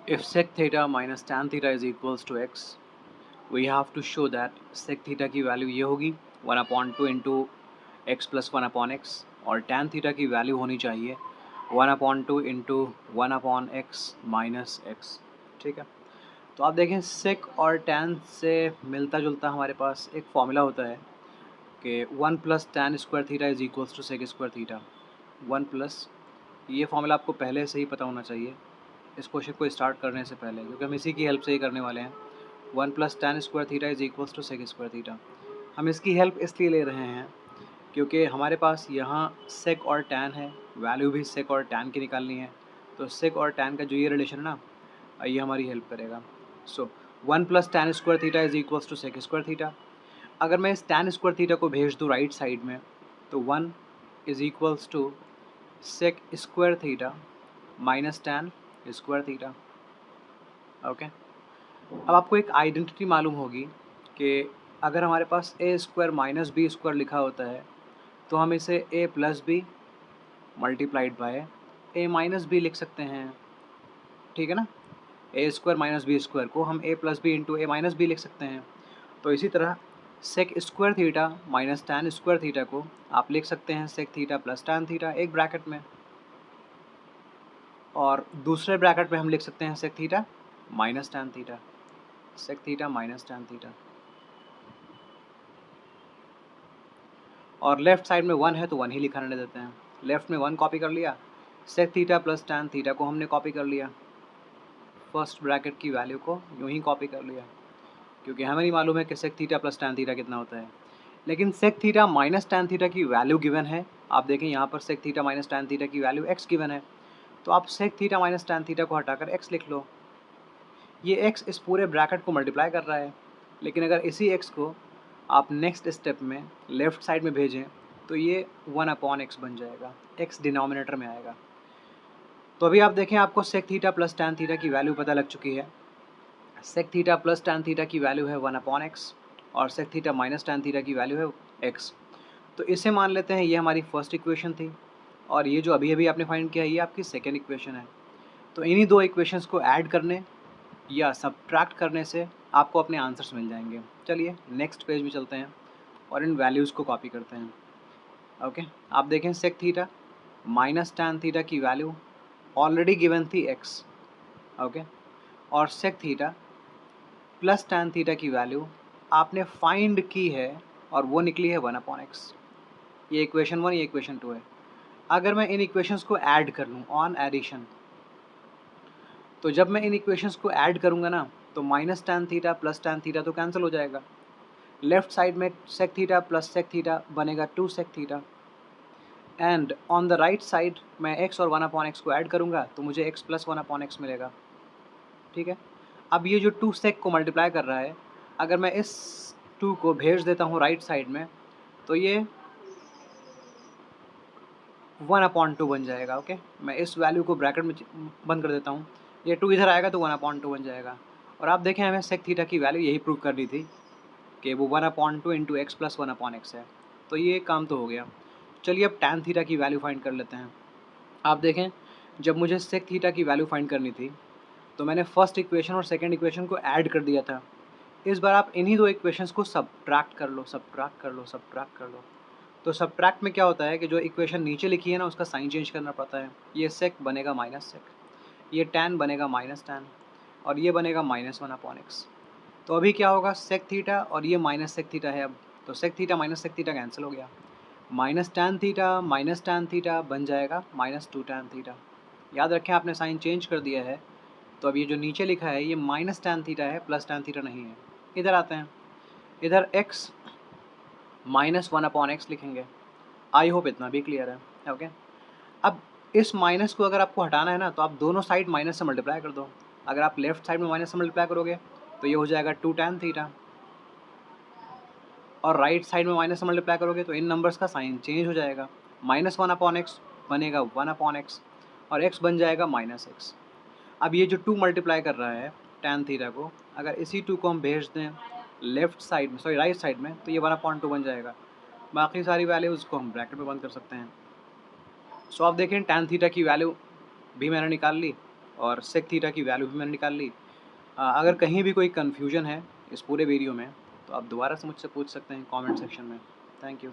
If sec theta minus tan theta is equals to x, we have to show that sec theta की value ये होगी 1/2 into x plus 1/x और tan theta की value होनी चाहिए 1/2 into 1/x minus x. ठीक है, तो आप देखें sec और tan से मिलता जुलता हमारे पास एक फॉर्मूला होता है कि 1 plus tan square theta is equals to sec square theta. 1 plus, ये फॉर्मूला आपको पहले से ही पता होना चाहिए इस क्वेश्चन को स्टार्ट करने से पहले, क्योंकि हम इसी की हेल्प से ही करने वाले हैं। 1 plus tan square theta is equals to sec square theta. हम इसकी हेल्प इसलिए ले रहे हैं क्योंकि हमारे पास यहाँ sec और tan है, वैल्यू भी sec और tan की निकालनी है, तो sec और tan का जो ये रिलेशन है ना, ये हमारी हेल्प करेगा। So 1 plus tan square theta is equals to sec square theta. अगर मैं इस tan स्क्वायर थीटा को भेज दूँ राइट साइड में, तो 1 is equals to sec square theta minus tan square theta. Okay, अब आपको एक आइडेंटिटी मालूम होगी कि अगर हमारे पास A square minus B square लिखा होता है तो हम इसे A plus B multiplied by A minus B लिख सकते हैं। ठीक है ना, A square minus B square को हम A plus B into A minus B लिख सकते हैं। तो इसी तरह सेक square theta minus tan square theta को आप लिख सकते हैं sec theta plus tan theta एक ब्रैकेट में, और दूसरे ब्रैकेट में हम लिख सकते हैं sec theta minus tan theta, sec theta minus tan theta. और लेफ्ट साइड में 1 है तो 1 ही लिखा रहने देते हैं। लेफ्ट में 1 कॉपी कर लिया, sec theta plus tan theta को हमने कॉपी कर लिया, फर्स्ट ब्रैकेट की वैल्यू को यूँ ही कॉपी कर लिया, क्योंकि हमें नहीं मालूम है कि sec theta plus tan theta कितना होता है। लेकिन sec theta minus tan theta की वैल्यू गिवन है। आप देखें यहाँ पर sec theta minus tan theta की वैल्यू एक्स गिवन है, तो आप sec theta minus tan theta को हटाकर एक्स लिख लो। ये एक्स इस पूरे ब्रैकेट को मल्टीप्लाई कर रहा है, लेकिन अगर इसी एक्स को आप नेक्स्ट स्टेप में लेफ़्ट साइड में भेजें तो ये 1/x बन जाएगा, एक्स डिनोमिनेटर में आएगा। तो अभी आप देखें आपको sec theta plus tan theta की वैल्यू पता लग चुकी है। Sec theta plus tan theta की वैल्यू है 1/x और sec theta minus tan theta की वैल्यू है एक्स। तो इसे मान लेते हैं ये हमारी फर्स्ट इक्वेशन थी, और ये जो अभी अभी आपने फाइंड किया है ये आपकी सेकेंड इक्वेशन है। तो इन्हीं दो इक्वेशंस को ऐड करने या सब्ट्रैक्ट करने से आपको अपने आंसर्स मिल जाएंगे। चलिए नेक्स्ट पेज में चलते हैं और इन वैल्यूज़ को कॉपी करते हैं। ओके, आप देखें sec theta minus tan theta की वैल्यू ऑलरेडी गिवन थी एक्स। ओके, और sec theta plus tan theta की वैल्यू आपने फाइंड की है और वो निकली है 1/x। ये इक्वेशन 1, ये इक्वेशन 2 है। अगर मैं इन इक्वेशंस को ऐड कर लूँ ऑन एडिशन, तो जब मैं इन इक्वेशंस को ऐड करूँगा ना, तो minus tan theta plus tan theta तो कैंसिल हो जाएगा। लेफ्ट साइड में sec theta plus sec theta बनेगा 2 sec theta, and on the right side मैं x और 1/x को ऐड करूँगा तो मुझे x प्लस 1/x मिलेगा। ठीक है, अब ये जो 2 सेक को मल्टीप्लाई कर रहा है, अगर मैं इस 2 को भेज देता हूँ राइट साइड में तो ये 1/2 बन जाएगा। ओके, मैं इस वैल्यू को ब्रैकेट में बंद कर देता हूँ, ये 2 इधर आएगा तो 1/2 बन जाएगा। और आप देखें हमें सेक थीटा की वैल्यू यही प्रूव करनी थी कि वो 1/2 इंटू एक्स प्लस 1/x है, तो ये काम तो हो गया। चलिए अब टैन थीटा की वैल्यू फाइंड कर लेते हैं। आप देखें जब मुझे सेक थीटा की वैल्यू फाइंड करनी थी तो मैंने फर्स्ट इक्वेशन और सेकंड इक्वेशन को ऐड कर दिया था। इस बार आप इन्हीं दो इक्वेशंस को सब्ट्रैक्ट कर लो, सब्ट्रैक्ट कर लो, सब्ट्रैक्ट कर लो। तो सब्ट्रैक्ट में क्या होता है कि जो इक्वेशन नीचे लिखी है ना उसका साइन चेंज करना पड़ता है। ये सेक बनेगा माइनस सेक, ये टैन बनेगा माइनस टैन, और ये बनेगा माइनस 1/x। तो अभी क्या होगा, सेक थीटा और ये माइनस सेक थीटा है अब, तो sec theta minus sec theta cancel हो गया। माइनस टैन थीटा बन जाएगा माइनस 2 टैन थीटा। याद रखें आपने साइन चेंज कर दिया है, तो अब ये जो नीचे लिखा है ये माइनस टैन थीटा है, प्लस टैन थीटा नहीं है। इधर आते हैं, इधर x माइनस 1/x लिखेंगे। आई होप इतना भी क्लियर है। ओके, अब इस माइनस को अगर आपको हटाना है ना तो आप दोनों साइड माइनस से मल्टीप्लाई कर दो। अगर आप लेफ्ट साइड में माइनस से मल्टीप्लाई करोगे तो ये हो जाएगा 2 टैन थीटा, और राइट साइड में माइनस से मल्टीप्लाई करोगे तो इन नंबर्स का साइन चेंज हो जाएगा। माइनस 1/x बनेगा 1/x और x बन जाएगा माइनस एक्स। अब ये जो 2 मल्टीप्लाई कर रहा है टैन थीटा को, अगर इसी 2 को हम भेज दें लेफ्ट साइड में, सॉरी राइट साइड में, तो ये 1/2 बन जाएगा। बाकी सारी वैल्यूज़ को हम ब्रैकेट में बंद कर सकते हैं। सो आप देखें टैन थीटा की वैल्यू भी मैंने निकाल ली, और सेक थीटा की वैल्यू भी मैंने निकाल ली। अगर कहीं भी कोई कन्फ्यूजन है इस पूरे वीडियो में तो आप दोबारा से मुझसे पूछ सकते हैं कमेंट सेक्शन में। Thank you.